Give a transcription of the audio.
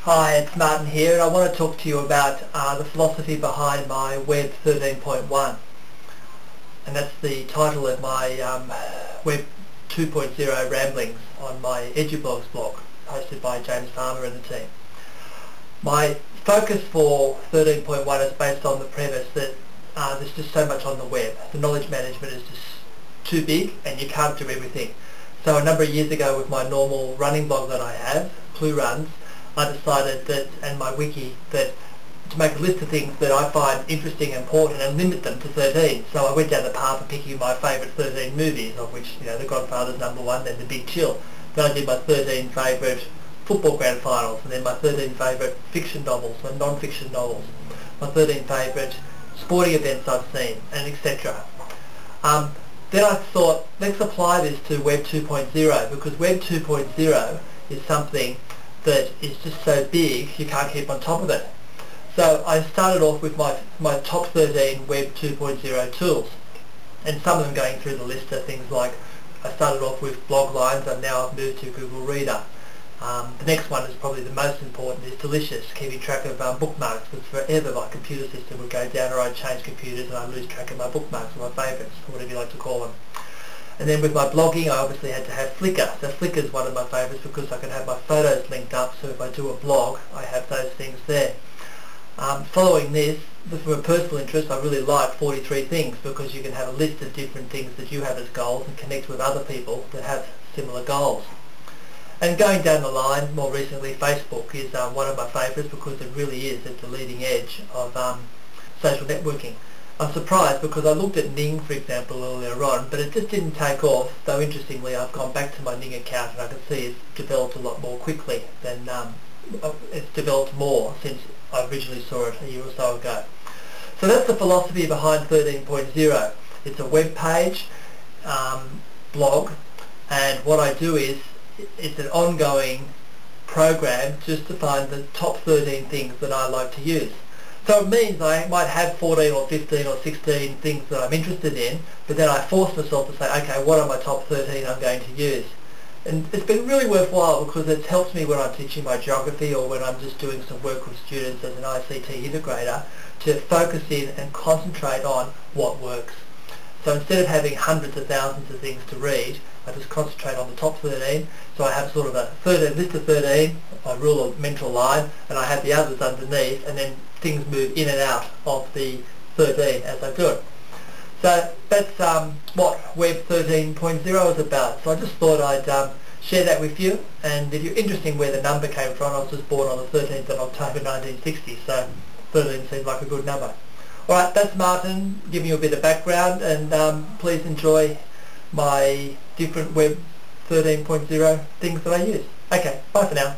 Hi, it's Martin here, and I want to talk to you about the philosophy behind my Web 13.1, and that's the title of my Web 2.0 ramblings on my EduBlogs blog, hosted by James Farmer and the team. My focus for 13.1 is based on the premise that there's just so much on the web. The knowledge management is just too big, and you can't do everything. So a number of years ago, with my normal running blog that I have, Clue Runs, I decided that, and my wiki, that to make a list of things that I find interesting and important and limit them to 13. So I went down the path of picking my favourite 13 movies, of which, The Godfather's #1, then The Big Chill. Then I did my 13 favourite football grand finals, and then my 13 favourite fiction novels and non-fiction novels, my 13 favourite sporting events I've seen, and etc. Then I thought, let's apply this to Web 2.0, because Web 2.0 is something that is just so big you can't keep on top of it. So I started off with my top 13 Web 2.0 tools, and some of them going through the list are things like, I started off with blog lines, and now I've moved to Google Reader. The next one is probably the most important, is Delicious, keeping track of bookmarks, because forever my computer system would go down, or I'd change computers and I'd lose track of my bookmarks, or my favourites, or whatever you like to call them. And then with my blogging, I obviously had to have Flickr. So Flickr is one of my favourites because I can have my photos linked up, so if I do a blog, I have those things there. Following this, from a personal interest, I really like 43 Things, because you can have a list of different things that you have as goals and connect with other people that have similar goals. And going down the line, more recently, Facebook is one of my favourites, because it really is at the leading edge of social networking. I'm surprised, because I looked at Ning, for example, earlier on, but it just didn't take off, though interestingly I've gone back to my Ning account and I can see it's developed a lot more quickly than it's developed more since I originally saw it a year or so ago. So that's the philosophy behind 13.0. It's a web page, blog, and what I do is, it's an ongoing program just to find the top 13 things that I like to use. So it means I might have 14 or 15 or 16 things that I'm interested in, but then I force myself to say, okay, what are my top 13 I'm going to use? And it's been really worthwhile, because it's helped me when I'm teaching my geography, or when I'm just doing some work with students as an ICT integrator, to focus in and concentrate on what works. So instead of having hundreds of thousands of things to read, I just concentrate on the top 13. So I have sort of a list of 13, a rule of mental line, and I have the others underneath, and then things move in and out of the 13 as I do it. So that's what Web 13.0 is about. So I just thought I'd share that with you, and if you're interested in where the number came from, I was just born on the 13th of October 1960, so 13 seems like a good number. Alright, that's Martin, giving you a bit of background, and please enjoy my different Web 13.0 things that I use. Okay, bye for now.